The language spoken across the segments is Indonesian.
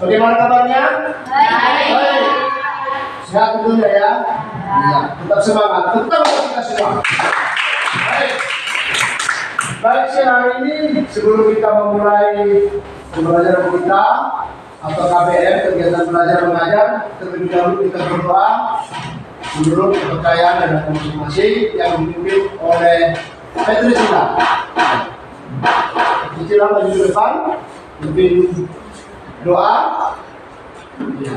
Bagaimana kabarnya? Baik. Sehat tentunya ya. Iya. Tetap semangat. Tetap kita semangat. Baik. Baik, siang hari ini sebelum kita memulai pembelajaran kita atau KBM, kegiatan belajar mengajar, terlebih dahulu kita berdoa menurut kepercayaan dan konfirmasi yang dipimpin oleh Petrus Cila. Cila maju ke depan, pimpin doa. Ya.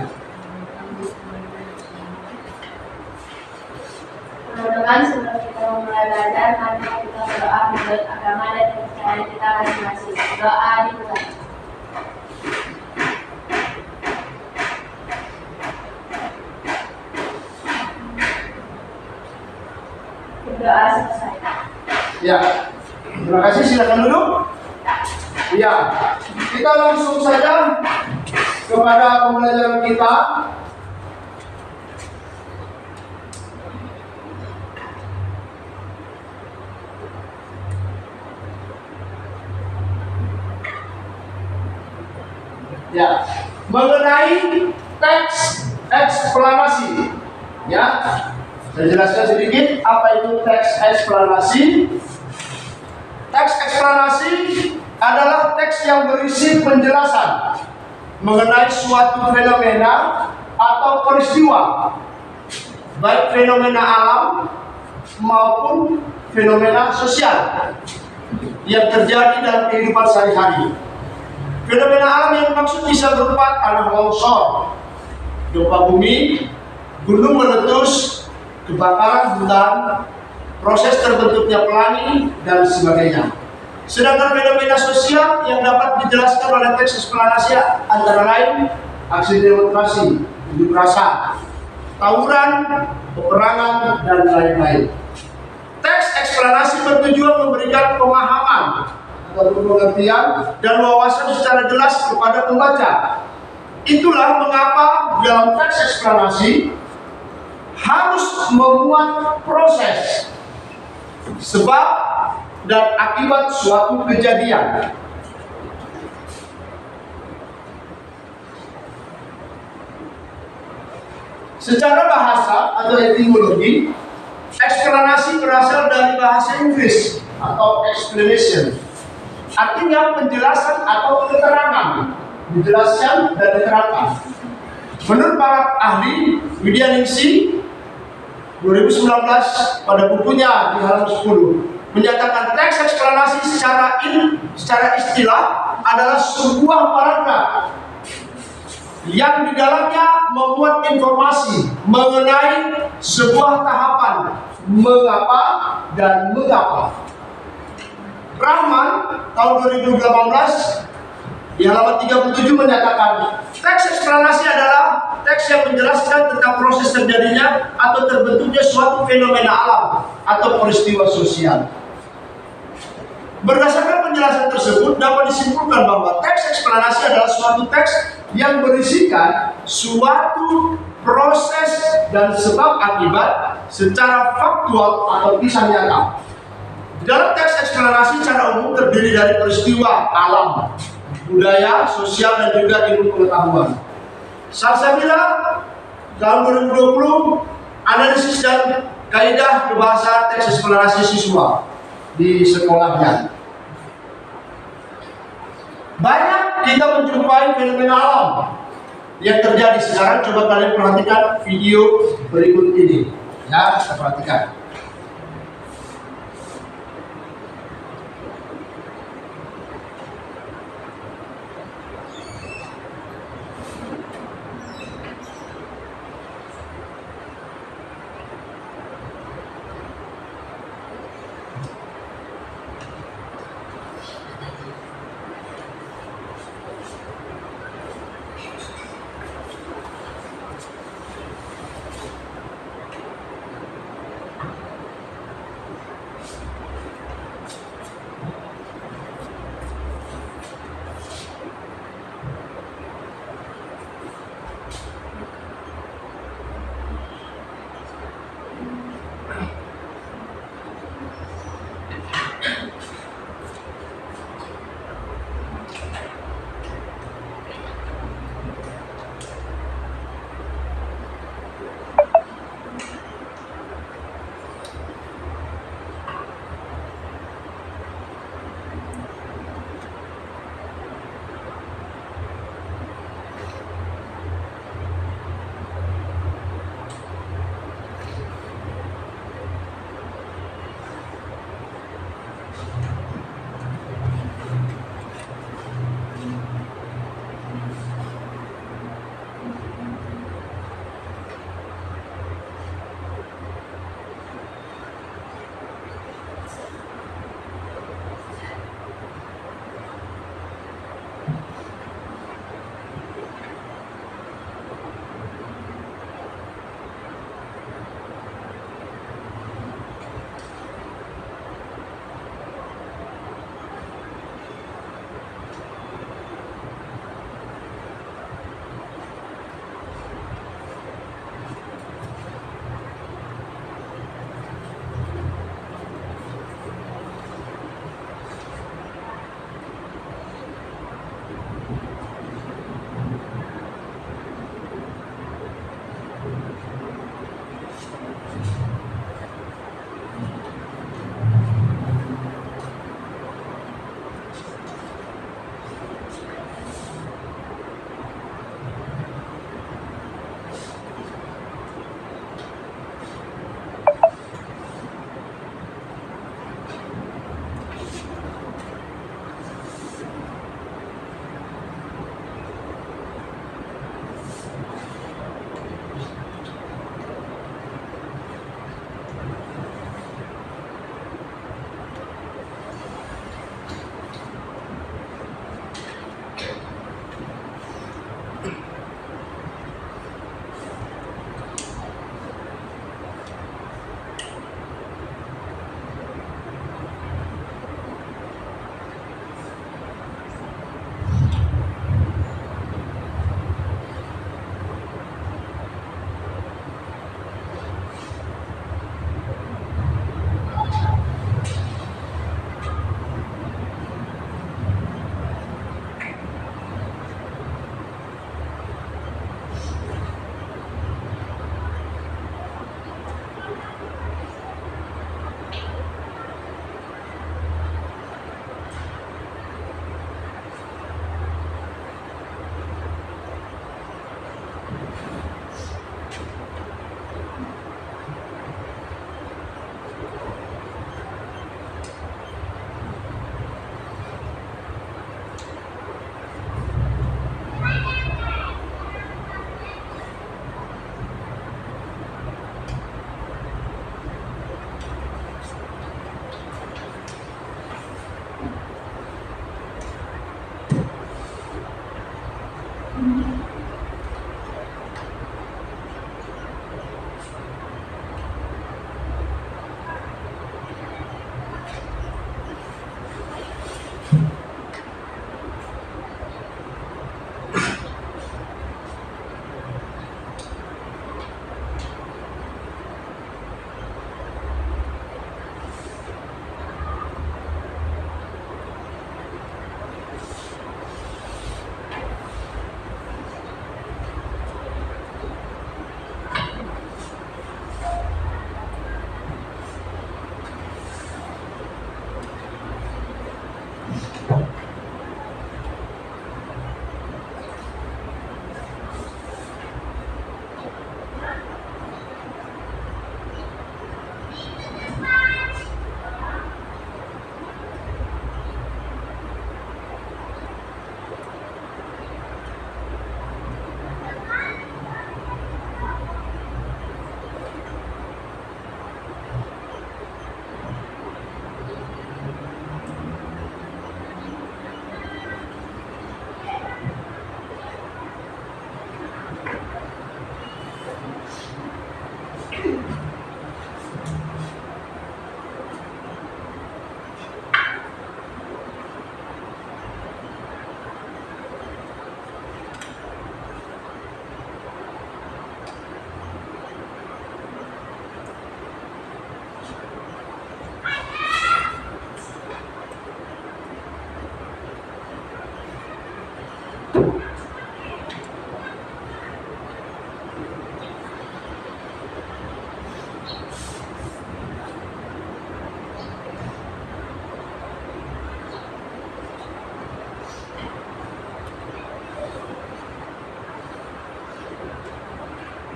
Teman-teman, sebelum kita memulai belajar, mari kita berdoa menurut agama dan kepercayaan kita masing-masing. Doa dimulai. Berdoa selesai. Ya, terima kasih. Silakan duduk. Ya, kita langsung saja kepada pembelajaran kita. Ya, mengenai teks eksplanasi. Ya, saya jelaskan sedikit apa itu teks eksplanasi. Teks eksplanasi adalah teks yang berisi penjelasan mengenai suatu fenomena atau peristiwa, baik fenomena alam maupun fenomena sosial yang terjadi dalam kehidupan sehari-hari. Fenomena alam yang dimaksud bisa berupa tanah longsor, gempa bumi, gunung meletus, kebakaran hutan, proses terbentuknya pelangi, dan sebagainya. Sedangkan fenomena sosial yang dapat dijelaskan oleh teks eksplanasi antara lain aksi demonstrasi, unjuk rasa, tawuran, peperangan, dan lain-lain. Teks eksplanasi bertujuan memberikan pemahaman atau pengertian dan wawasan secara jelas kepada pembaca. Itulah mengapa dalam teks eksplanasi harus memuat proses, sebab dan akibat suatu kejadian. Secara bahasa atau etimologi, eksplanasi berasal dari bahasa Inggris atau explanation. Artinya penjelasan atau keterangan, menjelaskan dan diterangkan. Menurut para ahli, Widya Ningsi 2019 pada bukunya di halaman 10 menyatakan teks eksplanasi secara istilah adalah sebuah paragraf yang di dalamnya memuat informasi mengenai sebuah tahapan mengapa dan mengapa. Rahman tahun 2018 di halaman 37 menyatakan teks eksplanasi adalah teks yang menjelaskan tentang proses terjadinya atau terbentuknya suatu fenomena alam atau peristiwa sosial. Berdasarkan penjelasan tersebut dapat disimpulkan bahwa teks eksplanasi adalah suatu teks yang berisikan suatu proses dan sebab akibat secara faktual atau kisah nyata. Dalam teks eksplanasi secara umum terdiri dari peristiwa alam, budaya, sosial, dan juga ilmu pengetahuan. Salsabila tahun 2020 analisis dan kaidah kebahasaan teks eksplanasi siswa di sekolahnya. Banyak kita menjumpai fenomena alam yang terjadi sekarang. Coba kalian perhatikan video berikut ini. Ya, kita perhatikan.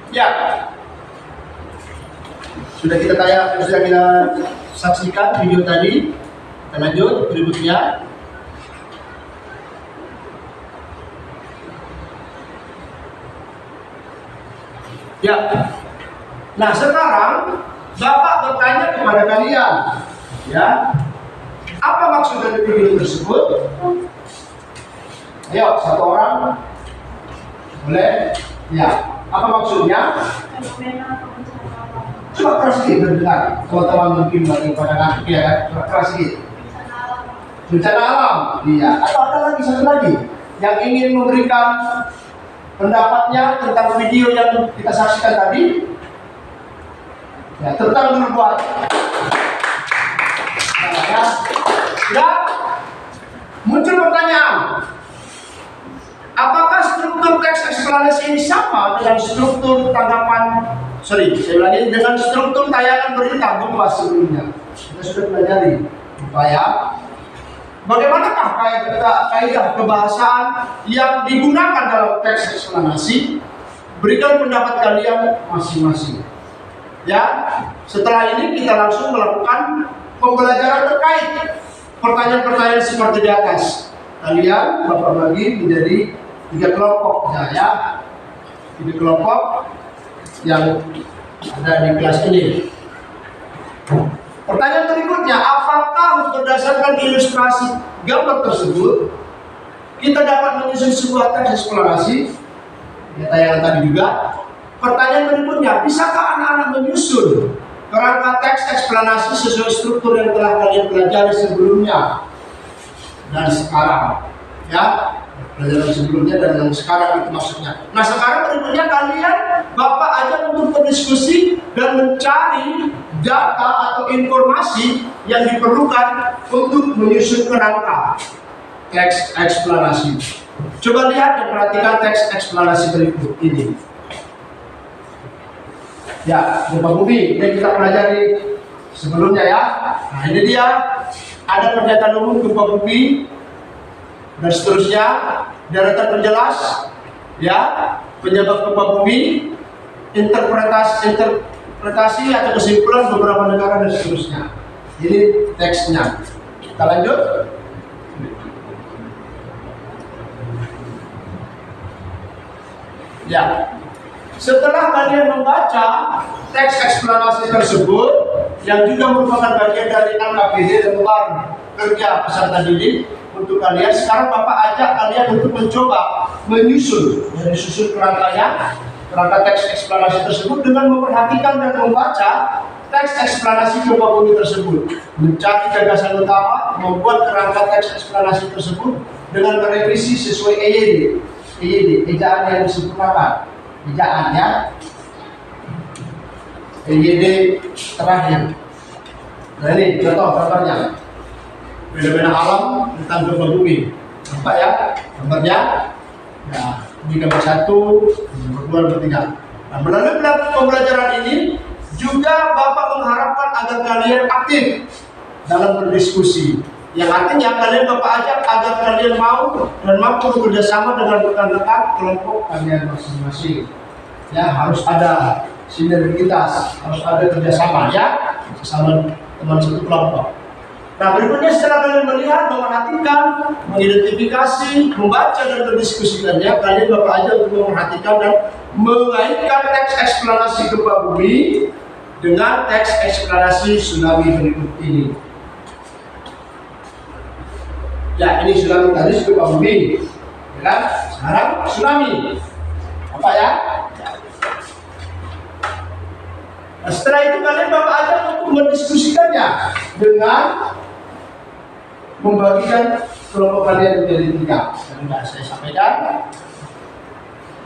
Ya, sudah kita saksikan video tadi. Kita lanjut berikutnya. Ya, nah sekarang Bapak bertanya kepada kalian, ya, apa maksud dari video tersebut? Ayo, satu orang, boleh? Ya, apa maksudnya? Coba keras sedikit mendengar, teman-teman mungkin bagi pada ngantuk ya kan? Coba keras sedikit. Bencana alam, iya. Atau ada lagi satu lagi yang ingin memberikan pendapatnya tentang video yang kita saksikan tadi, ya, tentang berbuat. Ya, muncul pertanyaan, apakah struktur teks eksplanasi ini sama dengan struktur tanggapan, dengan struktur tayangan berita gempa sebelumnya? Kita sudah pelajari upaya. Bagaimanakah kaidah kebahasaan yang digunakan dalam teks eksplanasi? Berikan pendapat kalian masing-masing. Ya, setelah ini kita langsung melakukan pembelajaran terkait pertanyaan-pertanyaan seperti di atas. Kalian Bapak bagi menjadi 3 kelompok, ya, 3 kelompok yang ada di kelas ini. Pertanyaan berikutnya, apakah berdasarkan ilustrasi gambar tersebut kita dapat menyusun sebuah teks eksplanasi? Ya, tayangan tadi juga. Pertanyaan berikutnya, bisakah anak-anak menyusun kerangka teks eksplanasi sesuai struktur yang telah kalian pelajari sebelumnya dan sekarang? Ya, pelajaran sebelumnya dan yang sekarang itu maksudnya. Nah, sekarang berikutnya kalian Bapak ajak untuk berdiskusi dan mencari data atau informasi yang diperlukan untuk menyusun kerangka teks eksplanasi. Coba lihat dan perhatikan teks eksplanasi berikut ini. Ya, gempa bumi yang kita pelajari sebelumnya ya. Nah, ini dia, ada pernyataan umum gempa bumi dan seterusnya, daratan penjelas, ya, penyebab gempa bumi, interpretasi atau kesimpulan beberapa negara dan seterusnya. Ini teksnya. Kita lanjut. Ya, setelah kalian membaca teks eksplanasi tersebut yang juga merupakan bagian dari LKPD, lembar kerja peserta didik untuk kalian, sekarang Bapak ajak kalian untuk mencoba menyusun kerangkanya, kerangka teks eksplanasi tersebut dengan memperhatikan dan membaca teks eksplanasi gempa bumi tersebut, mencari gagasan utama, membuat kerangka teks eksplanasi tersebut dengan merevisi sesuai EYD, ejaan yang disempurnakan, ejaannya EYD terakhir. Nah, ini contoh gambarnya, fenomena alam tentang gempa bumi. Nampak ya gambarnya? Ya, ini gambar 1, gambar 2, gambar 3. Nah, melalui pembelajaran ini juga Bapak mengharapkan agar kalian aktif dalam berdiskusi. Yang artinya kalian Bapak ajak agar kalian mau dan mampu bekerja sama dengan rekan-rekan kelompok kalian masing-masing. Ya, harus ada sinergitas, harus ada kerjasama ya, sesama teman satu kelompok. Nah, berikutnya setelah kalian melihat, memperhatikan, mengidentifikasi, membaca dan berdiskusikannya, kalian Bapak ajak untuk memperhatikan dan mengaitkan teks eksplanasi gempa bumi dengan teks eksplanasi tsunami berikut ini. Ya, ini tsunami tadi gempa bumi, ya kan? Sekarang tsunami, apa ya? Nah, setelah itu kalian Bapak ajak untuk mendiskusikannya dengan membagikan kelompok kalian menjadi 3. Sudah saya sampaikan.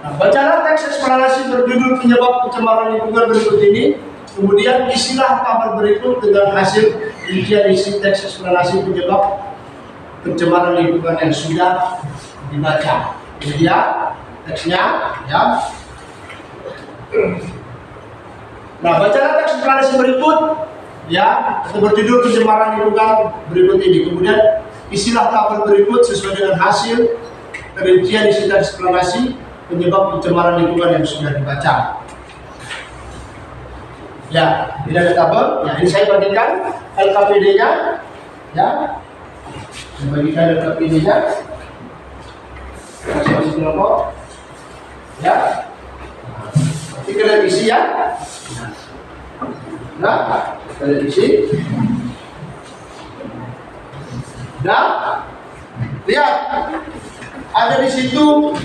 Nah, bacalah teks eksplanasi berjudul penyebab pencemaran lingkungan berikut ini. Kemudian isilah tabel berikut dengan hasil rincian isi teks eksplanasi penyebab pencemaran lingkungan yang sudah dibaca. Ini dia teksnya, ya. Nah, bacalah teks eksplanasi berikut, ya, atau berjudul pencemaran lingkungan berikut ini. Kemudian isilah tabel berikut sesuai dengan hasil rincian isi teks eksplanasi penyebab pencemaran lingkungan yang sudah dibaca. Ya, tidak ada tabel. Ya, ini saya bagikan LKPD-nya. Ya, saya bagikan LKPD-nya. Masih kelompok. Ya, ini kalian isi ya. Nah, kalian isi. Nah, lihat ada di situ.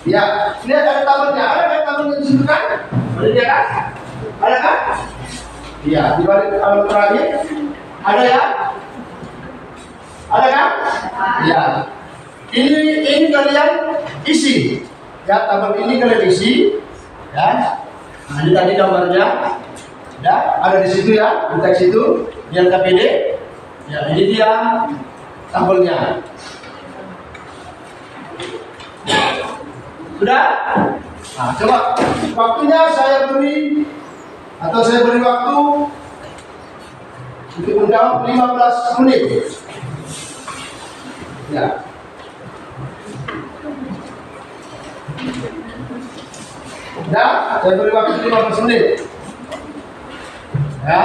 Ya, lihat ada tabelnya. Ada tabelnya di situ kan? Boleh lihat kan? Ada kan? Iya, di balik tabel terakhir ada ya? Ada kan? Iya. Ini kalian isi. Ya, tabel ini kalian isi. Ya. Nah, ini tadi gambarnya. Ya, ada di situ ya, di teks itu, di LKPD. Ya, ini dia tabelnya. Sudah? Nah, coba waktunya saya beri waktu untuk menjawab 15 menit. Ya. Sudah? Saya beri waktu 15 menit. Ya.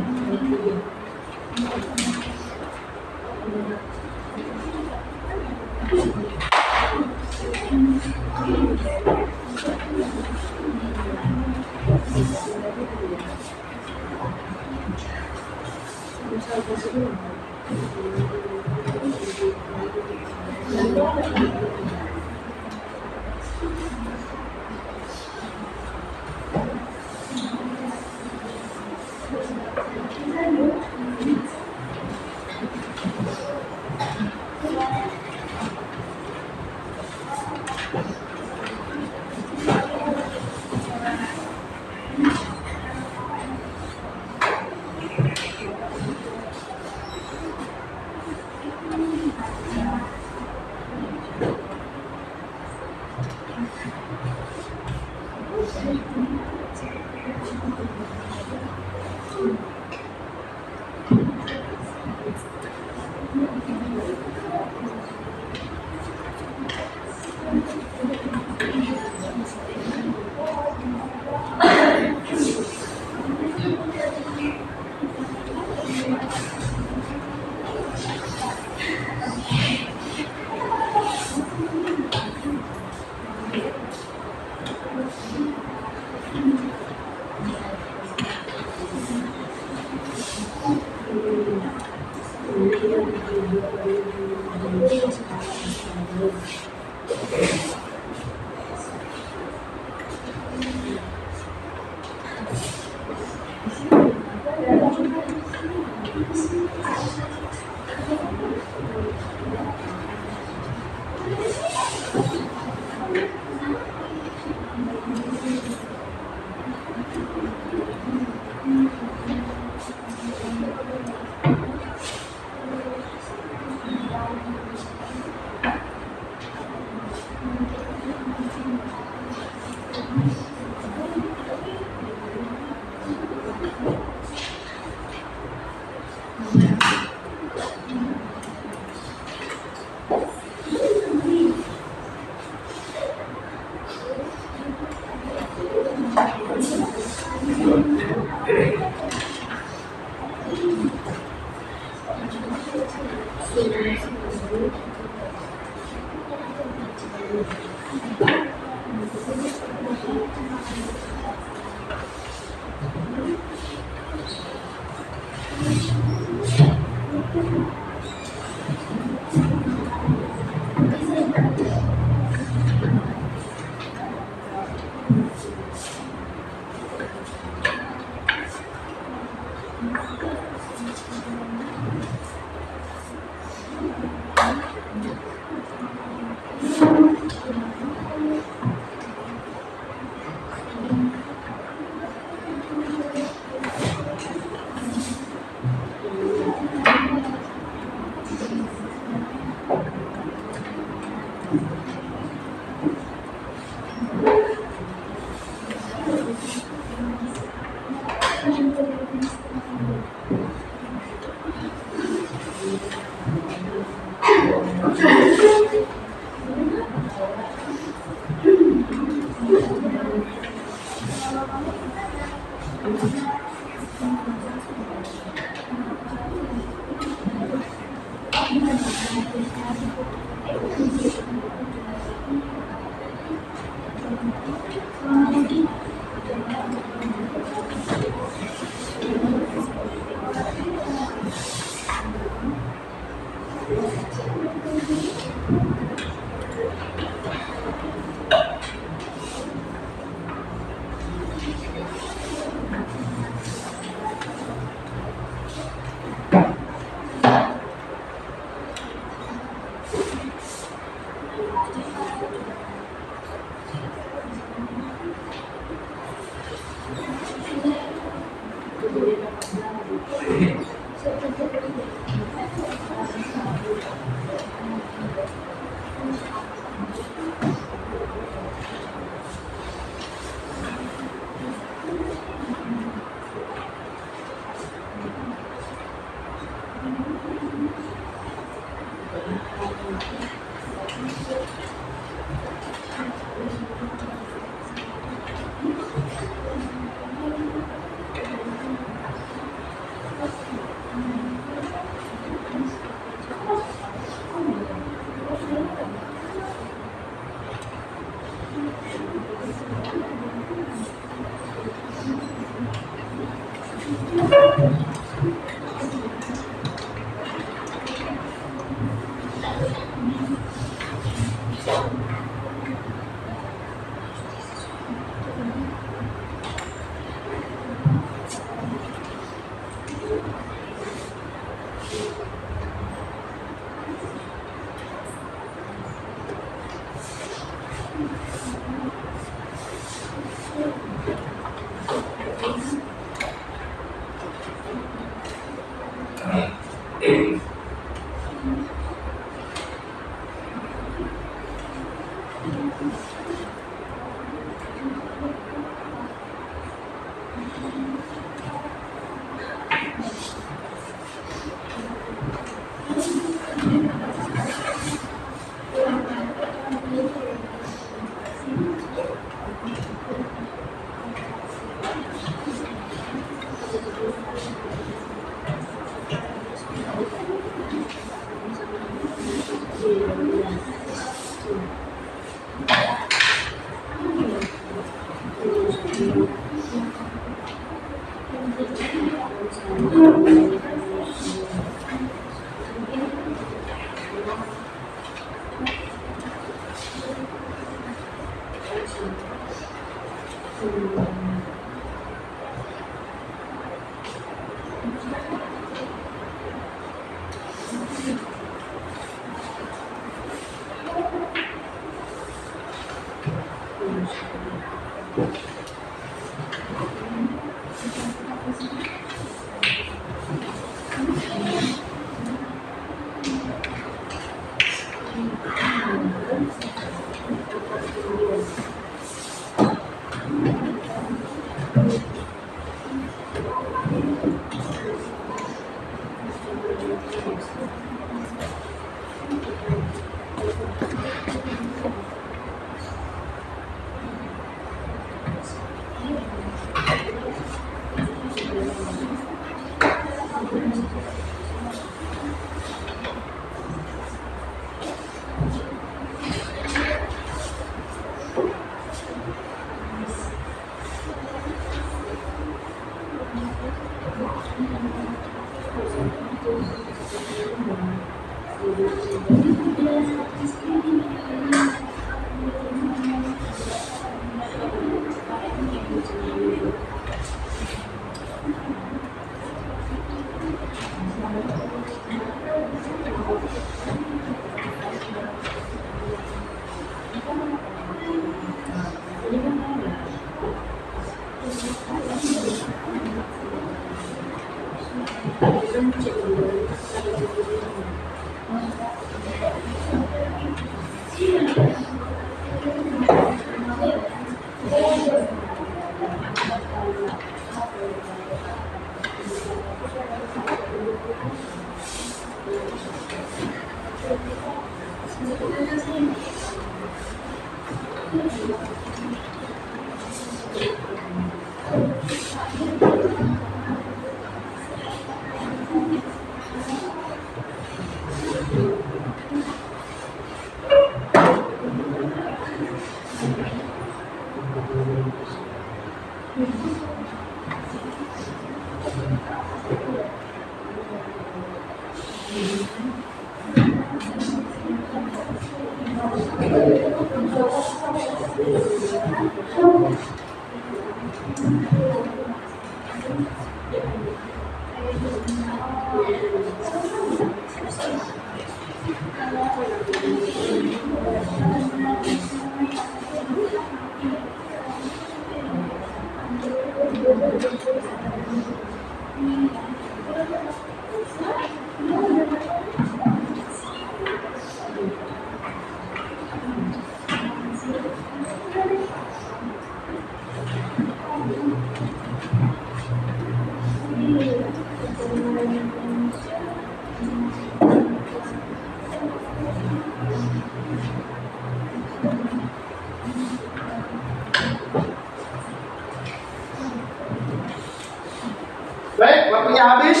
Baik, waktunya habis.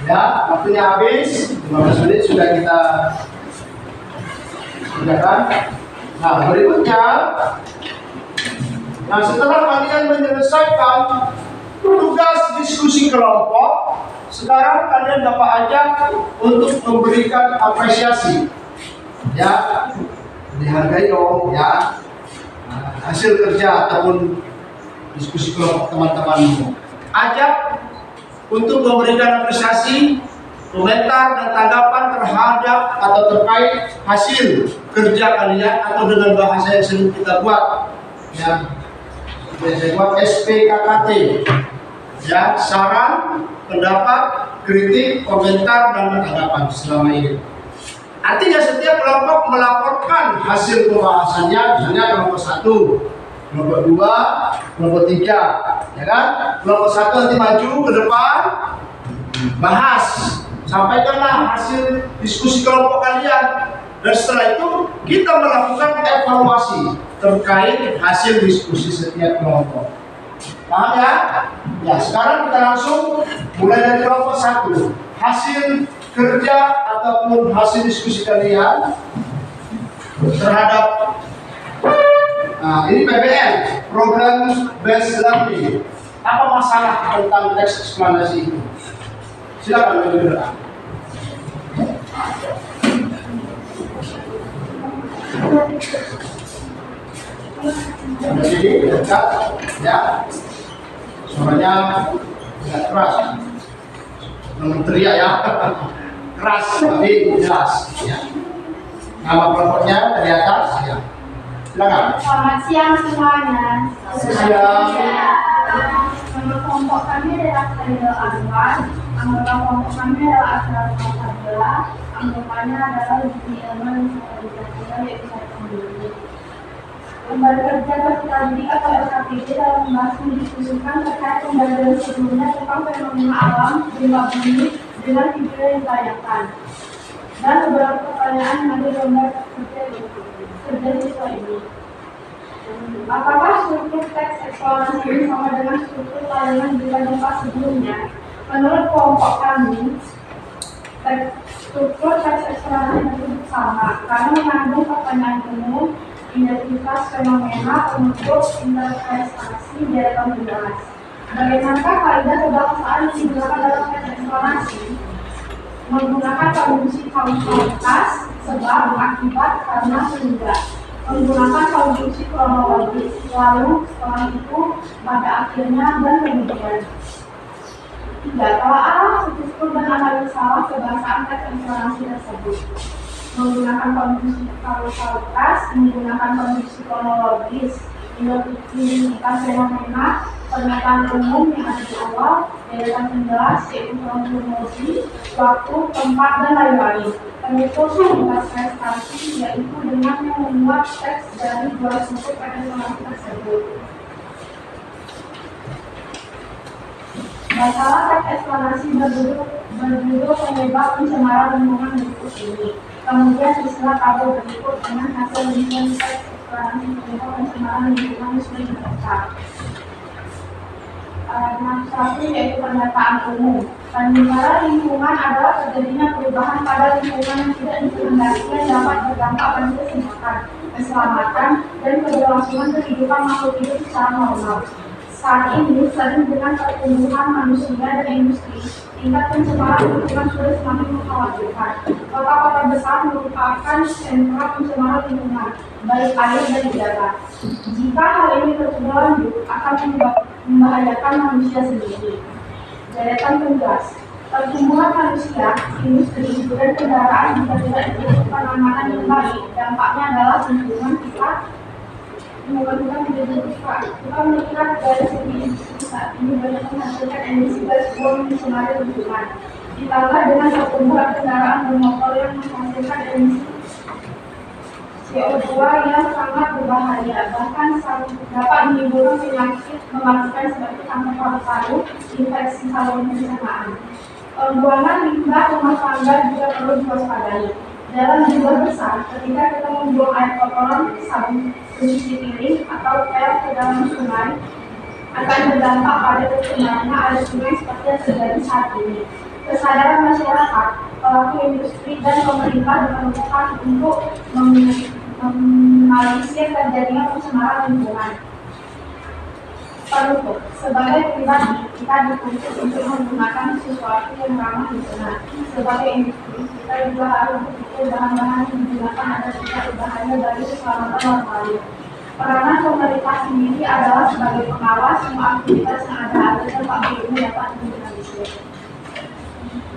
Ya, waktunya habis. 15 menit sudah kita kerjakan. Nah, berikutnya, setelah kalian menyelesaikan tugas diskusi kelompok, sekarang kalian dapat ajak untuk memberikan apresiasi. Ya, dihargai dong ya. Hasil kerja ataupun diskusi kelompok teman-temanmu. Ajak untuk memberikan apresiasi, komentar dan tanggapan terhadap atau terkait hasil kerja kalian atau dengan bahasa yang sering kita buat. Ya, saya buat SPKKT. Ya, saran, pendapat, kritik, komentar dan tanggapan selama ini. Artinya setiap kelompok melaporkan hasil pembahasannya, misalnya kelompok 1, kelompok 2, kelompok 3, ya kan? Kelompok 1 nanti maju ke depan, bahas, sampaikanlah hasil diskusi kelompok kalian. Dan setelah itu kita melakukan evaluasi terkait hasil diskusi setiap kelompok. Paham ya? Ya, sekarang kita langsung mulai dari kelompok 1. Hasil kerja ataupun hasil diskusi kalian terhadap ini PBL, Program Based Learning. Apa masalah tentang teks eksplanasi itu? Silakan mendengarkan. Di sini dekat, ya. Suaranya agak keras, jangan teriak ya. Keras tapi jelas. Ya. Nama kelompoknya dari atas. Ya. Silakan. Selamat siang semuanya. Siang. Nama kelompok kami adalah Khalil Anwar. Anggota kelompok kami adalah Asrar Fadila. Anggotanya adalah Lutfi Ilman dan yaitu saya sendiri. Lembaga kerja berstrategi atau LKPD dalam membahas mendiskusikan terkait pembelajaran sebelumnya tentang fenomena alam gempa bumi dengan video yang ditayangkan dan beberapa pertanyaan yang ada dalam kerja siswa ini. Apakah struktur teks eksplorasi ini sama dengan struktur tayangan berita gempa sebelumnya? Menurut kelompok kami, struktur teks eksplorasi tersebut sama karena mengandung pertanyaan umum, identitas fenomena, untuk interpretasi deretan jelas. Bagaimanakah kaidah kebangsaan yang digunakan dalam teks eksplorasi? Menggunakan konjungsi kausalitas, sebab, akibat, karena, sehingga. Menggunakan konjungsi kronologis, lalu setelah itu, pada akhirnya, dan kemudian. 3. Telah struktur dan analisa kebahasaan teks eksplorasi tersebut. Menggunakan konjungsi kausalitas, menggunakan konjungsi kronologis, identitas fenomena, Pernyataan umum yang ada di awal, deretan penjelas yaitu kronologi, waktu, tempat, dan lain-lain. Penutup membuat prestasi yaitu dengan membuat teks dari dua sudut pada informasi tersebut. Masalah teks eksplanasi berjudul penyebab pencemaran lingkungan berikut ini. Kemudian istilah tabel berikut dengan hasil rincian teks eksplanasi penyebab pencemaran lingkungan sudah diterangkan. Paragraf 1 yaitu pernyataan umum. Pencemaran lingkungan adalah terjadinya perubahan pada lingkungan yang tidak dikehendaki yang dapat berdampak pada kesehatan, keselamatan, dan keberlangsungan kehidupan makhluk hidup secara normal. Saat ini, sering dengan pertumbuhan manusia dan industri, tingkat pencemaran lingkungan sudah semakin mengkhawatirkan. Kota-kota besar merupakan sentra pencemaran lingkungan, baik air dan udara. Jika hal ini terus berlanjut, akan membahayakan manusia sendiri. Deretan penjelas. Pertumbuhan manusia, industri, dan kendaraan jika tidak diberikan penanganan yang baik, dampaknya adalah lingkungan kita menjadi rusak. Kita melihat dari segi industri saat ini banyak menghasilkan emisi gas buang pencemar lingkungan. Ditambah dengan pertumbuhan kendaraan bermotor yang menghasilkan emisi CO2 yang sangat berbahaya, bahkan dapat menimbulkan penyakit mematikan seperti kanker paru-paru, infeksi saluran pencernaan. Pembuangan limbah rumah tangga juga perlu diwaspadai. Dalam jumlah besar, ketika kita membuang air kotoran, sabun, cuci piring, atau pel ke dalam sungai, akan berdampak pada tercemarnya air sungai seperti yang terjadi saat ini. Kesadaran masyarakat, pelaku industri, dan pemerintah diperlukan untuk meminimalisir terjadinya pencemaran lingkungan. Penutup, sebagai pribadi, kita dituntut untuk menggunakan sesuatu yang ramah lingkungan. Sebagai industri, kita juga harus berpikir bahan-bahan yang digunakan agar tidak berbahaya bagi keselamatan orang lain. Peranan pemerintah sendiri adalah sebagai pengawas semua aktivitas yang ada agar pabrik ini dapat diminimalisir.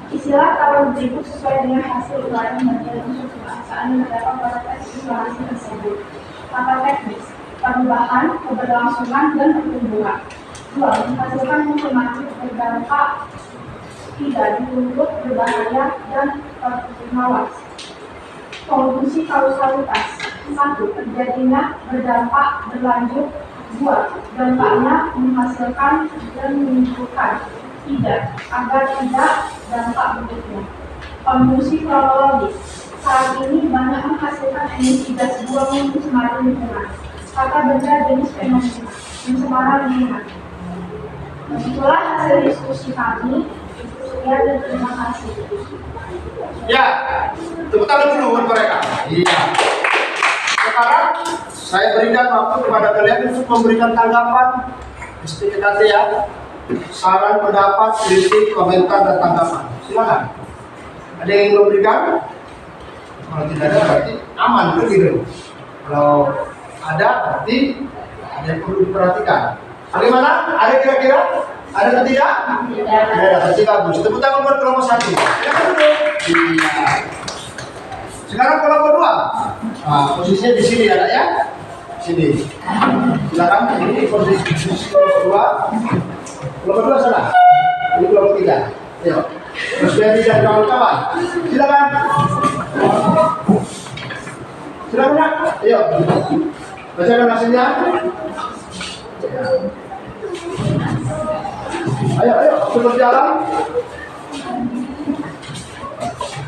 Istilah tabel berikut sesuai dengan hasil uraian bagian unsur kebahasaan yang terdapat pada teks eksplanasi tersebut. Tata teknis, perubahan, keberlangsungan, dan pertumbuhan. 2. Menghasilkan informasi berdampak, tidak dituntut, berbahaya, dan termawas. Konklusi kausalitas. 1. Terjadinya berdampak berlanjut. 2. Dampaknya menghasilkan dan menimbulkan. 3. Agar tidak dampak berikutnya. Konklusi kronologis. Saat ini banyak menghasilkan emisi gas buang yang pencemaran lingkungan. Kata benda jenis fenomena pencemaran lingkungan. Itulah hasil diskusi kami. Sekian dan terima kasih. Ya, tepuk tangan dulu buat mereka. Iya. Sekarang saya berikan waktu kepada kalian untuk memberikan tanggapan SPKT ya. Saran, pendapat, kritik, komentar, dan tanggapan. Silakan. Ada yang ingin memberikan? Kalau tidak ada berarti aman begitu. Kalau ada berarti ada yang perlu diperhatikan. Bagaimana? Ada kira-kira? Ada atau tidak? Tidak. Ada. Berarti bagus. Tepuk tangan buat kelompok 1. Silakan dulu. Iya. Sekarang kelompok 2. Nah, posisinya di sini ada ya. Sini. Silakan. Ini posisi kelompok 2. Kelompok 2 sana. Ini kelompok 3. Ayo. Terus biar tidak kawan-kawan. Silakan. Silakan nak. Ayo. Bacakan hasilnya. Ayo, terus jalan.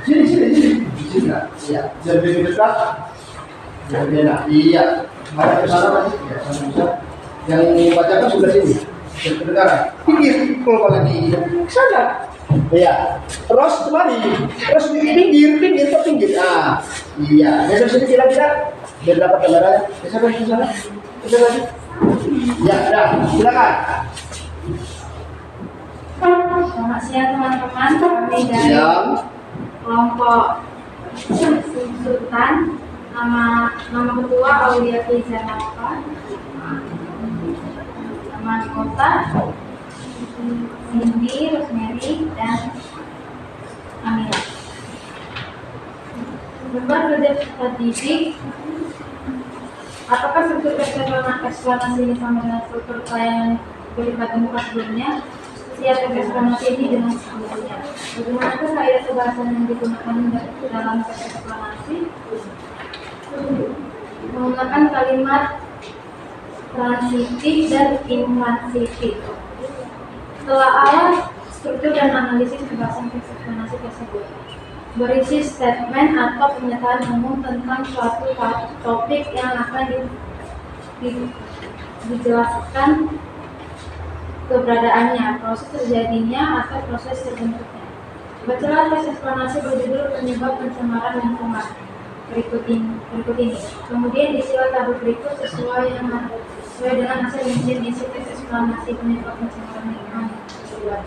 Sini. Iya, biar lebih dekat. Biar enak. Iya. Mari ke sana lagi. Ya, sana bisa. Yang bacakan sudah sini. Kedengaran. Pinggir, kalau lagi. Sana. Iya. Terus kembali. Terus pinggir. Ah, iya. Geser sini kira-kira. Biar dapat gambarannya. Geser lagi. Geser lagi. Ya, dah. Silakan. Selamat siang teman-teman, kami dari kelompok Sultan. Nama ketua Aulia Janova, nama anggota Cindy, Rosemary, dan Amira. Beban belajar statistik. Apakah struktur eksplanasi ini sama dengan struktur pelayanan Kulipat muka sebelumnya. Siap eksplanasi ini dengan sebelumnya. Bagaimanakah kaidah kebahasan yang digunakan dalam teks eksplanasi? Menggunakan kalimat transitif dan intransitif. Telah struktur dan analisis kebahasan teks eksplanasi tersebut berisi statement atau pernyataan umum tentang suatu topik yang akan dijelaskan keberadaannya, proses terjadinya, atau proses terbentuknya. Bacalah teks eksplanasi berjudul penyebab pencemaran lingkungan berikut ini. Kemudian isilah tabel berikut sesuai dengan hasil rincian isi teks eksplanasi penyebab pencemaran lingkungan yang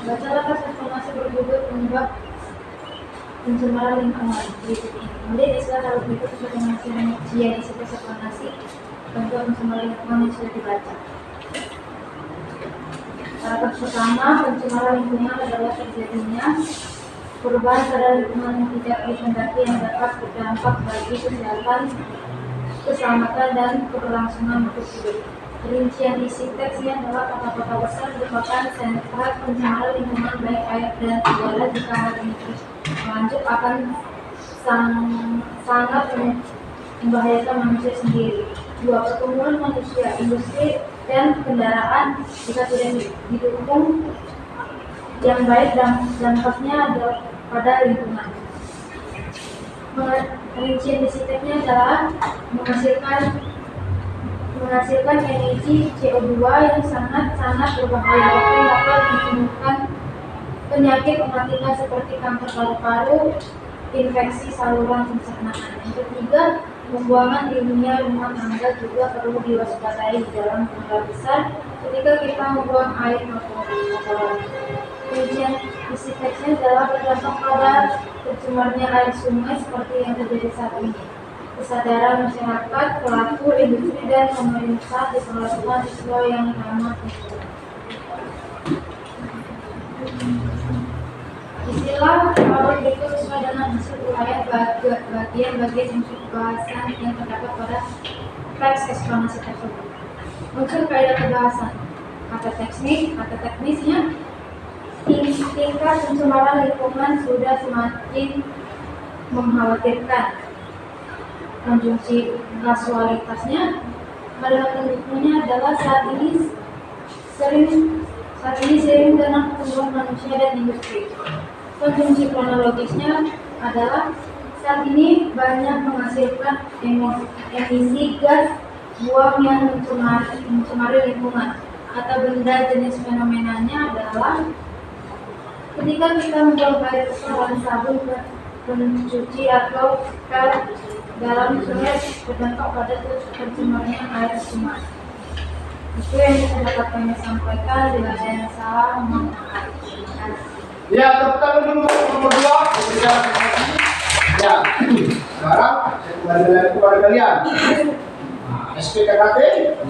Bacalah teks eksplanasi berjudul penyebab pencemaran lingkungan berikut ini. Kemudian istilah tabel berikut sesuai dengan hasil rincian isi teks eksplanasi penyebab pencemaran lingkungan yang sudah dibaca. Paragraf pertama, pencemaran lingkungan adalah terjadinya perubahan pada lingkungan yang tidak dikehendaki yang dapat berdampak bagi kesehatan, keselamatan, dan keberlangsungan makhluk hidup. Rincian isi teksnya adalah kota-kota besar merupakan sentra pencemaran lingkungan baik air dan udara. Jika hal ini terus berlanjut akan sangat membahayakan manusia sendiri. 2. Pertumbuhan manusia, industri, dan kendaraan jika tidak didukung yang baik dan dampaknya adalah pada lingkungan. Rincian isi teksnya adalah menghasilkan emisi CO2 yang sangat berbahaya, bahkan dapat menimbulkan penyakit mematikan seperti kanker paru-paru, infeksi saluran pencernaan. Yang ketiga, pembuangan ilmiah rumah tangga juga perlu diwaspadai di dalam jumlah besar ketika kita membuang air kotoran. Rincian isi teksnya adalah berdampak pada tercemarnya air sungai seperti yang terjadi saat ini. Kesadaran masyarakat, pelaku, industri, dan pemerintah diperlukan sesuai yang ramah lingkungan. Istilah tabel berikut sesuai dengan hasil uraian bagian-bagian unsur bahasan yang terdapat pada teks eksplanasi tersebut. Unsur kaidah kebahasan. Kata teknisnya, tingkat pencemaran lingkungan sudah semakin mengkhawatirkan. Konjungsi kasualitasnya pada pendukungnya adalah saat ini sering dengan pertumbuhan manusia dan industri. Konjungsi kronologisnya adalah saat ini banyak menghasilkan emisi gas buang yang mencemari lingkungan. Atau benda jenis fenomenanya adalah ketika kita membuang air kotoran, sabun, pencuci, atau pel dalam sungai berdampak pada tercemarnya air sungai. Itu yang bisa dapat kami sampaikan. Bila ada yang salah, mohon maaf. Ya, tepuk tangan dulu nomor 2. Ya, sekarang saya kembali lagi kepada kalian. SPKKT,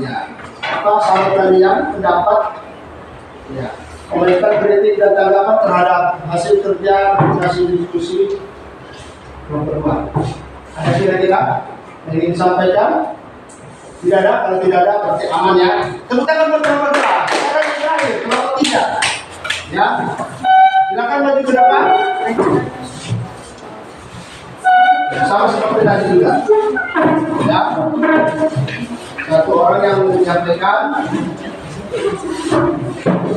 ya. Apa sahabat kalian pendapat? Ya. Komentar, kritik, dan tanggapan terhadap hasil kerja, hasil diskusi nomor 2. Ada kira-kira yang ingin disampaikan? Tidak ada. Kalau tidak ada berarti aman ya. Tepuk tangan buat nomor 2. Sekarang yang terakhir, nomor 3. Ya. Silakan maju ke depan. Ya, sama seperti tadi juga. Ya. Satu orang yang menyampaikan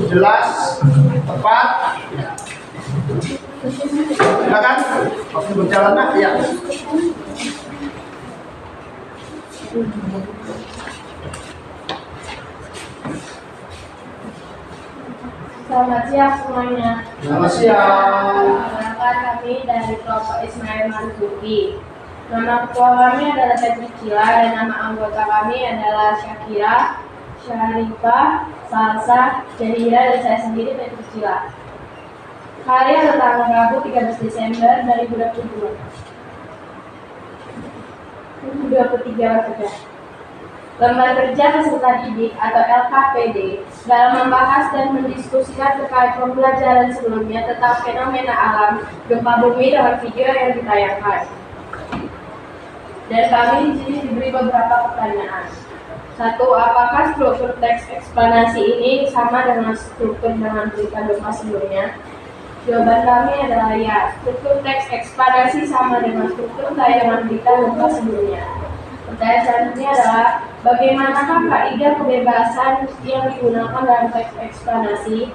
jelas, tepat. Silakan. Waktu berjalan nak, ya. Selamat siang semuanya. Selamat siang. Perkenalkan kami dari kelompok Ismail Marzuki. Nama ketua kami adalah Febri Cila dan nama anggota kami adalah Syakira, Syarifah, Salsa, Jahira, dan saya sendiri Febri Cila. Hari adalah tanggal Rabu 13 Desember 2022. 23 sudah. Lembar Kerja Peserta Didik atau LKPD dalam membahas dan mendiskusikan terkait pembelajaran sebelumnya tentang fenomena alam gempa bumi dengan video yang ditayangkan. Dan kami di sini diberi beberapa pertanyaan. 1. Apakah struktur teks eksplanasi ini sama dengan struktur dengan berita gempa sebelumnya? Jawaban kami adalah ya. Struktur teks eksplanasi sama dengan struktur tayangan berita gempa sebelumnya. Pertanyaan selanjutnya adalah, bagaimanakah kaidah kebebasan yang digunakan dalam teks eksplanasi?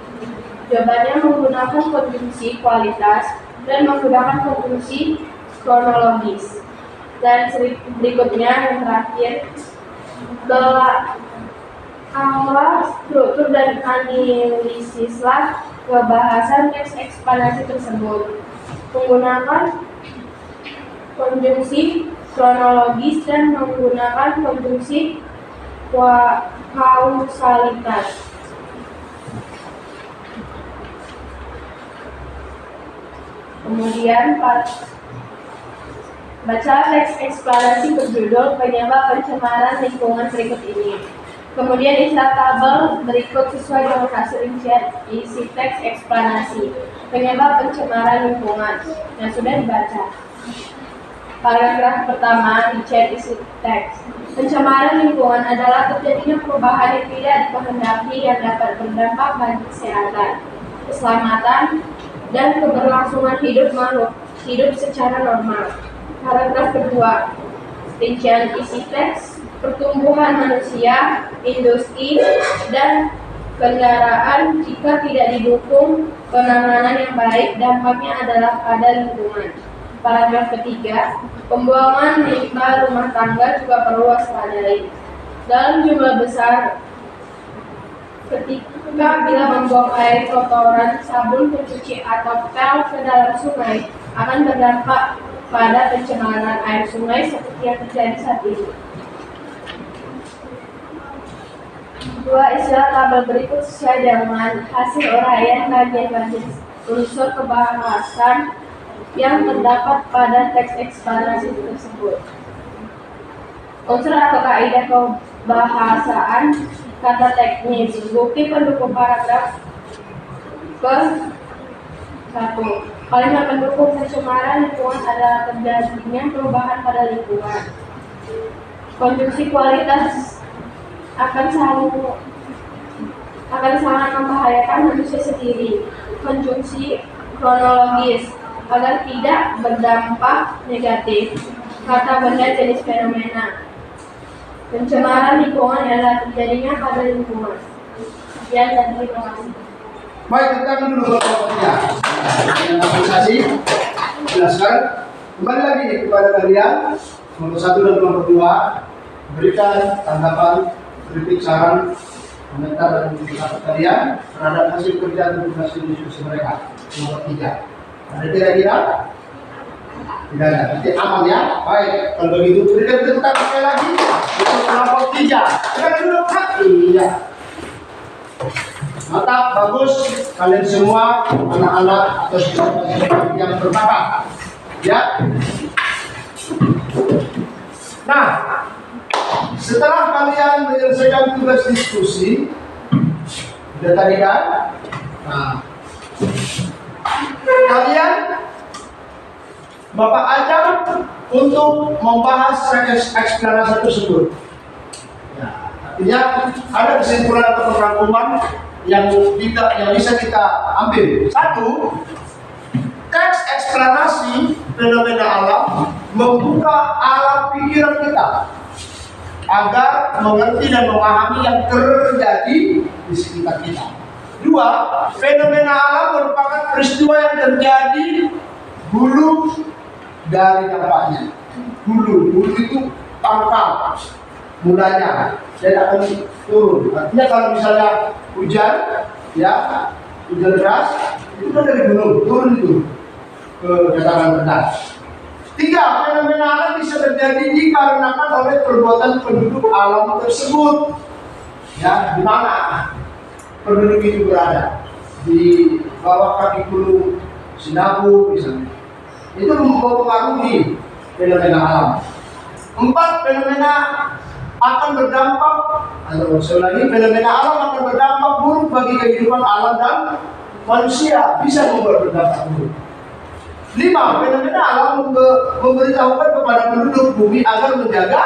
Jawabannya menggunakan konjungsi kualitas dan menggunakan konjungsi kronologis. Dan berikutnya yang terakhir, awal struktur dan analisislah kebahasan teks eksplanasi tersebut menggunakan konjungsi kronologis dan menggunakan konjungsi kausalitas. Kemudian baca teks eksplanasi berjudul penyebab pencemaran lingkungan berikut ini. Kemudian isilah tabel berikut sesuai dengan hasil rincian isi teks eksplanasi penyebab pencemaran lingkungan yang sudah dibaca. Paragraf pertama di chat isi teks. Pencemaran lingkungan adalah terjadinya perubahan yang tidak dikehendaki yang dapat berdampak bagi kesehatan, keselamatan, dan keberlangsungan hidup makhluk hidup secara normal. Paragraf kedua, rincian isi teks. Pertumbuhan manusia, industri, dan kendaraan jika tidak didukung penanganan yang baik, dampaknya adalah pada lingkungan. Paragraf ketiga, pembuangan limbah rumah tangga juga perlu waspadai dalam jumlah besar ketika bila membuang air kotoran, sabun pencuci atau pel ke dalam sungai akan berdampak pada pencemaran air sungai seperti yang terjadi saat ini. Dua istilah tabel berikut sesuai dengan hasil uraian bagian-bagian unsur kebahasan yang terdapat pada teks eksplanasi tersebut. Unsur atau kaidah kebahasaan kata teknis. Bukti pendukung paragraf ke-1. Kalimat pendukung pencemaran lingkungan adalah terjadinya perubahan pada lingkungan. Konjungsi kualitas akan sangat membahayakan manusia sendiri. Konjungsi kronologis agar tidak berdampak negatif. Kata benda jenis fenomena. Pencemaran lingkungan adalah terjadinya pada lingkungan. Sekian dan terima kasih. Baik, kita dulu kelompoknya. Analisasi, jelaskan. Kembali lagi kepada kalian, kelompok 1 dan kelompok 2, berikan tanggapan, kritik, saran, komentar dan pendapat kalian terhadap hasil kerja dan hasil diskusi mereka. Kelompok 3. Ada kira-kira? Tidak ada. Nanti aman ya. Baik, kalau begitu berikan tepuk tangan sekali lagi untuk kelompok 3. Kita dulu Pak. Iya. Mantap, bagus. Kalian semua anak-anak atau siswa yang berbakat. Ya. Nah, setelah kalian menyelesaikan tugas diskusi, sudah tadi kan? Nah, kalian Bapak ajak untuk membahas teks eksplanasi tersebut. Ya, artinya ada kesimpulan atau perangkuman yang bisa kita ambil. 1. Teks eksplanasi fenomena alam membuka alam pikiran kita agar mengerti dan memahami yang terjadi di sekitar kita. 2. Fenomena alam merupakan peristiwa yang terjadi hulu dari dampaknya. Hulu itu pangkal mulanya dan akan turun. Artinya kalau misalnya hujan, ya hujan deras, itu kan dari gunung turun itu ke dataran rendah. 3. Fenomena alam bisa terjadi dikarenakan oleh perbuatan penduduk alam tersebut. Ya, di mana penduduk itu berada? Di bawah kaki gunung Sinabu misalnya. Itu mempengaruhi fenomena alam. 4. Fenomena akan berdampak, atau lagi fenomena alam akan berdampak buruk bagi kehidupan alam dan manusia, bisa membuat berdampak buruk. 5. Fenomena alam memberitahukan kepada penduduk bumi agar menjaga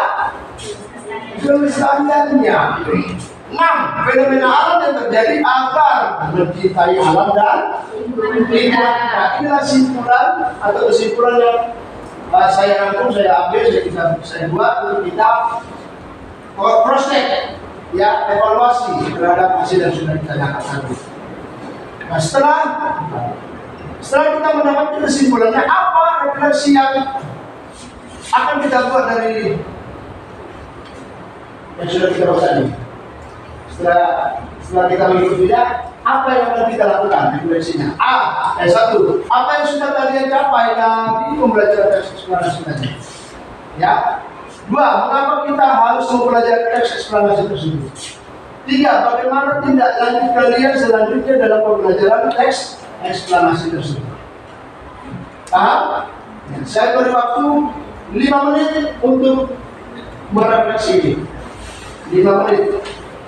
kelestariannya. 6. Fenomena alam yang terjadi agar mencintai alam dan lingkungan. Inilah simpulan atau kesimpulan yang saya rangkum, saya ambil, saya buat untuk kita cross check, ya, evaluasi terhadap hasil yang sudah kita dapatkan. Nah, setelah kita mendapatkan kesimpulannya, apa refleksi yang akan kita buat dari yang sudah kita bahas tadi? Setelah kita mengikutinya, apa yang akan kita lakukan refleksinya? Satu, apa yang sudah kalian capai dari pembelajaran teks eksplanasi tadi? Ya. 2, mengapa kita harus mempelajari teks eksplanasi tersebut? 3, bagaimana tindak lanjut kalian selanjutnya dalam pembelajaran teks eksplanasi tersebut? Paham? Saya beri waktu 5 menit untuk merefleksi ini. 5 menit,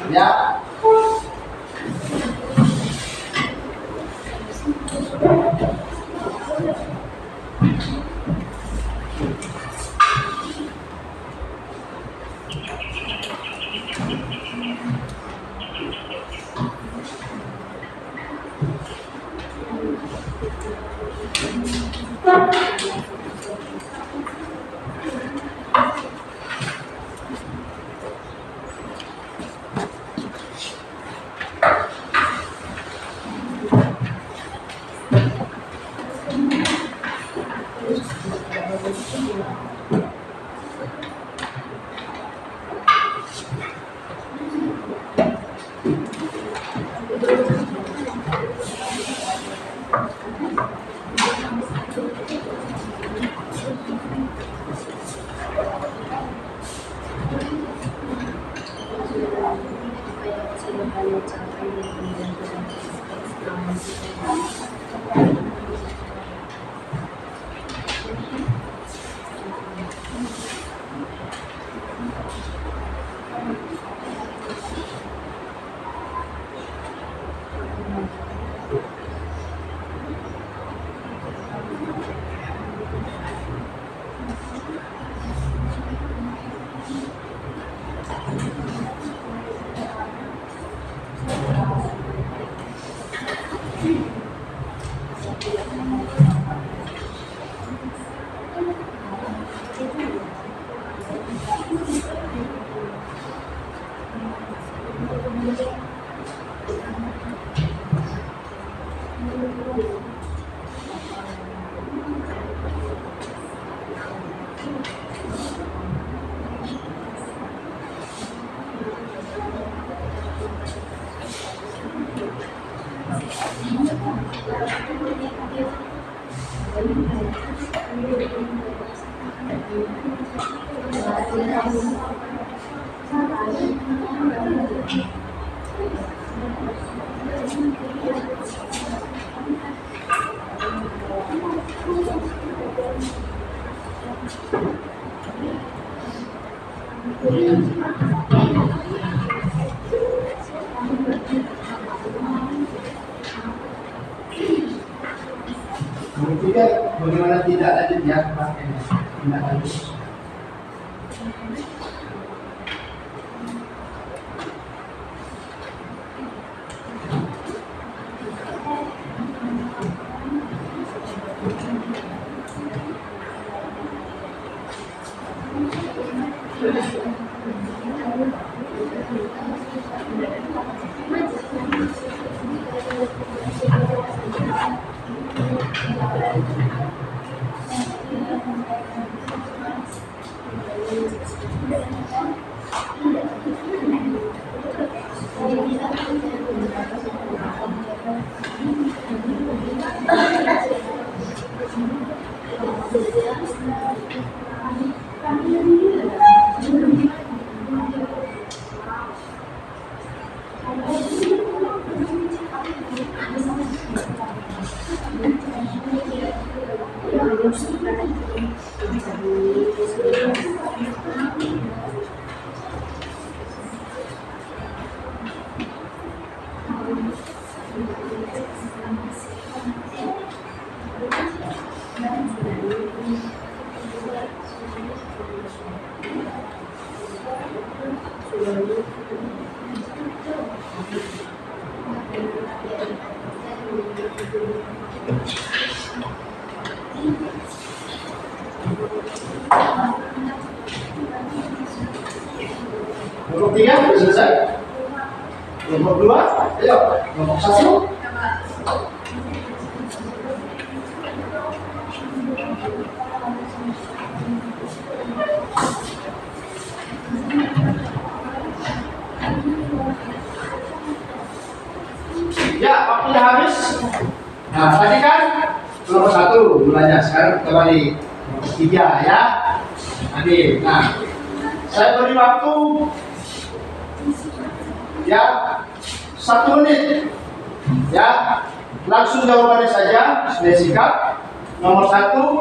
ya. Kemudian bagaimana tidak lanjut ya pakainya, tidak lanjut. Kelompok 3 sudah selesai. Kelompok 2, ayo. Kelompok 1. Ya, waktunya habis. Nah, tadi kan kelompok 1 mulanya, sekarang kembali kelompok 3 ya. Tadi, nah, saya beri waktu ya 1 menit ya, langsung jawabannya saja, sudah sikap. Nomor 1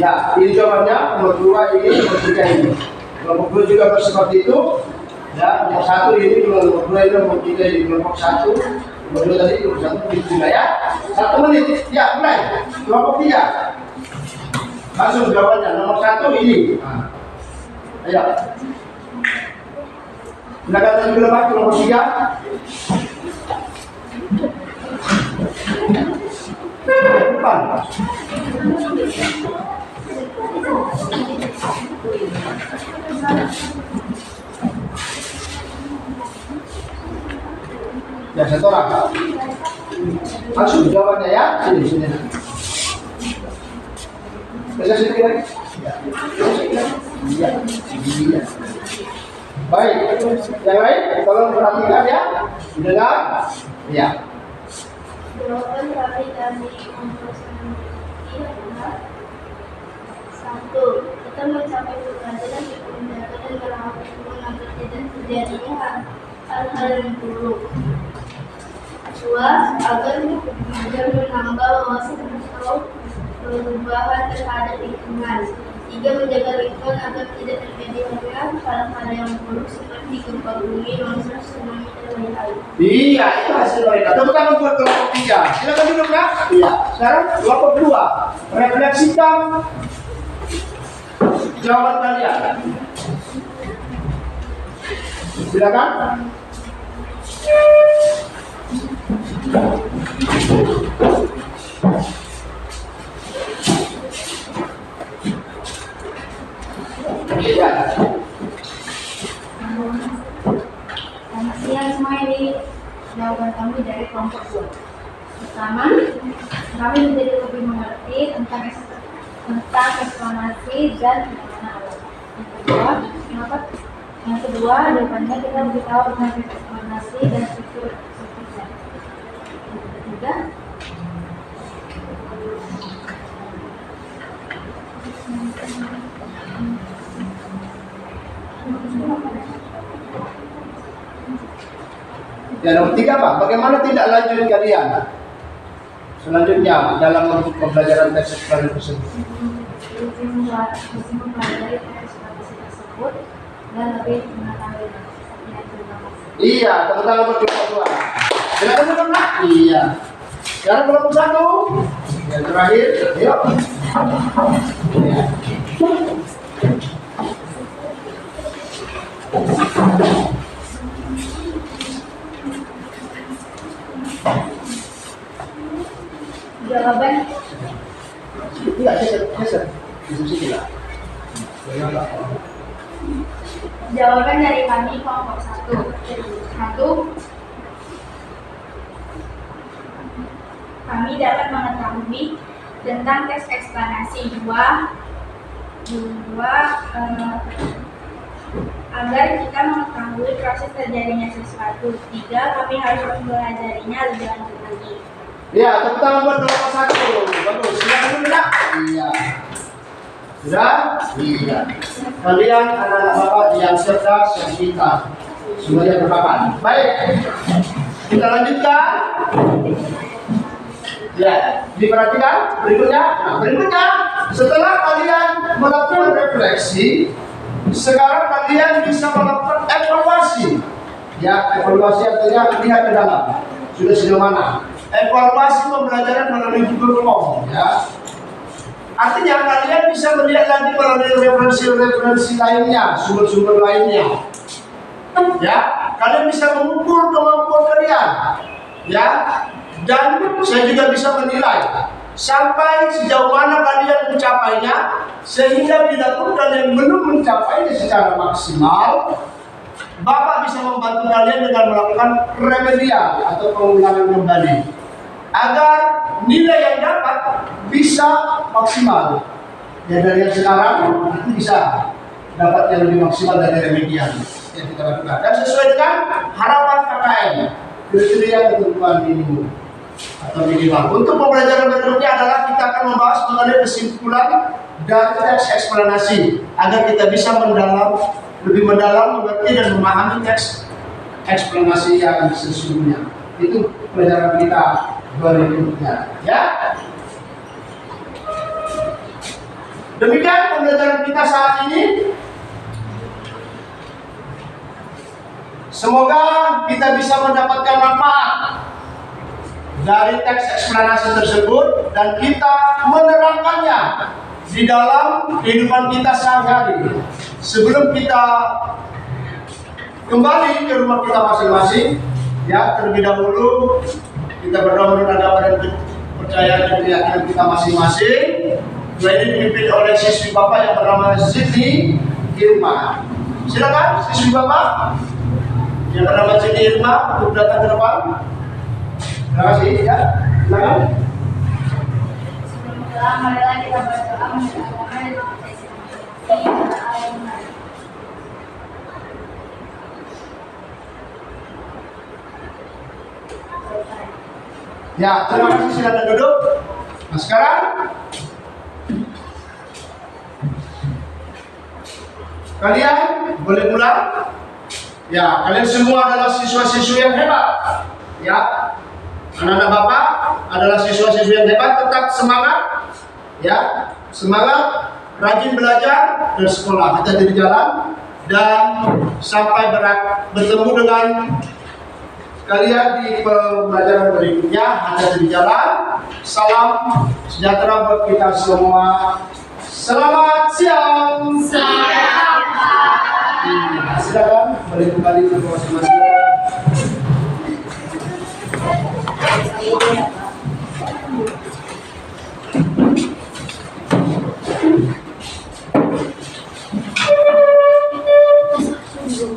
ya, ini jawabannya. Nomor 2 ini, nomor 3 ini. Kelompok 2 juga seperti itu ya. Nomor 1 ini, nomor 2 ini, nomor 3 ini. Kelompok 1, nomor 2 tadi, nomor 1 itu juga ya. 1 menit ya, mulai. Kelompok 3 langsung jawabannya. Nomor 1 ini. Nah, ayo. Silakan lanjut ke depan, kelompok 3. Depan. Ya, satu orang. Langsung jawabannya ya. Sini. Bisa sini lagi. Iya. Baik, yang lain tolong perhatikan ya, dengar, ya. Jawaban dari kelompok adalah 1. Kita mencapai pelajaran di menjaga dan merawat lingkungan agar tidak terjadinya hal-hal yang buruk. 2. Agar menambah wawasan atau perubahan terhadap lingkungan. 3. Menjaga lingkungan agar tidak terjadinya hal-hal yang buruk seperti gempa bumi, longsor, tsunami, dan lain-lain. Iya, itu hasil mereka. Tepuk tangan buat kelompok 3. Silakan duduk, Nak. Iya. Sekarang kelompok 2. Refleksikan jawaban kalian. Silakan. Ya. Selamat siang semua, ini jawaban kami dari kelompok 2. Pertama, kami menjadi lebih mengerti tentang eksplanasi dan fenomena alam. Yang kedua, jawabannya kita lebih tahu tentang eksplanasi dan struktur strukturnya. Yang ketiga, Ya, nomor 3 Pak, bagaimana tindak lanjut kalian selanjutnya dalam pembelajaran teks eksplorasi tersebut? lebih mempelajari eksplanasi tersebut dan lebih mengetahui maksudnya. Terima kasih. Iya, tepuk tangan buat kelompok 2. Silakan duduk, Nak. Iya. Sekarang kelompok 1. Yang terakhir, yuk. Ya. Jawaban Iya, geser. Diskusi lah. Jawaban dari kami kelompok 1. Kami dapat mengetahui tentang teks eksplanasi. 2. Agar kita mengetahui proses terjadinya sesuatu. 3. Kami harus mempelajarinya lebih lanjut lagi. Ya, tepuk tangan buat kelompok 1. Bagus, silakan dulu, Nak. Iya. Sudah? Iya. Kalian anak-anak Bapak yang cerdas, yang pintar, semuanya berpapan. Baik. Kita lanjutkan. Ya, diperhatikan berikutnya. Nah, berikutnya setelah kalian melakukan refleksi, sekarang kalian bisa melakukan evaluasi. Ya, evaluasi artinya lihat ke dalam. Sudah sejauh mana? Evaluasi pembelajaran melalui Google Form, ya. Artinya kalian bisa melihat lagi melalui referensi-referensi lainnya, sumber-sumber lainnya. Ya, kalian bisa mengukur kemampuan kalian. Ya, dan saya juga bisa menilai sampai sejauh mana kalian mencapainya, sehingga bila pun kalian belum mencapainya secara maksimal, Bapak bisa membantu kalian dengan melakukan remedial atau pengulangan kembali agar nilai yang dapat bisa maksimal. Ya, dari yang sekarang itu bisa dapat yang lebih maksimal dari remedial yang kita lakukan, dan sesuai dengan harapan KKN, kriteria ketentuan minimum atau minimal. Untuk pembelajaran berikutnya adalah kita akan membahas mengenai kesimpulan dan teks eksplanasi agar kita bisa lebih mendalam mengerti dan memahami teks eksplanasi yang sesungguhnya. Itu pelajaran kita berikutnya, ya. Demikian pembelajaran kita saat ini. Semoga kita bisa mendapatkan manfaat dari teks eksplanasi tersebut dan kita menerapkannya di dalam kehidupan kita sehari-hari. Sebelum kita kembali ke rumah kita masing-masing, ya, terlebih dahulu kita berdoa menurut agama dan kepercayaan dan keyakinan kita masing-masing. Doa ini dipimpin oleh siswi Bapak yang bernama Siti Irma. Silakan siswi Bapak yang bernama Siti Irma untuk datang ke depan. Terima kasih, ya. Silakan. Sebelum berdoa, marilah kita berdoa mendengarkan Ya, terima kasih, silakan duduk. Nah, sekarang kalian boleh pulang. Ya, kalian semua adalah siswa-siswi yang hebat. Ya, anak-anak Bapak adalah siswa-siswi yang hebat. Tetap semangat. Ya, semangat, rajin belajar dan sekolah. Hati-hati di jalan dan sampai bertemu dengan kalian di pembelajaran berikutnya. Hati-hati di jalan. Salam sejahtera buat kita semua. Selamat siang. Selamat. Silakan balik kembali ke masing-masing.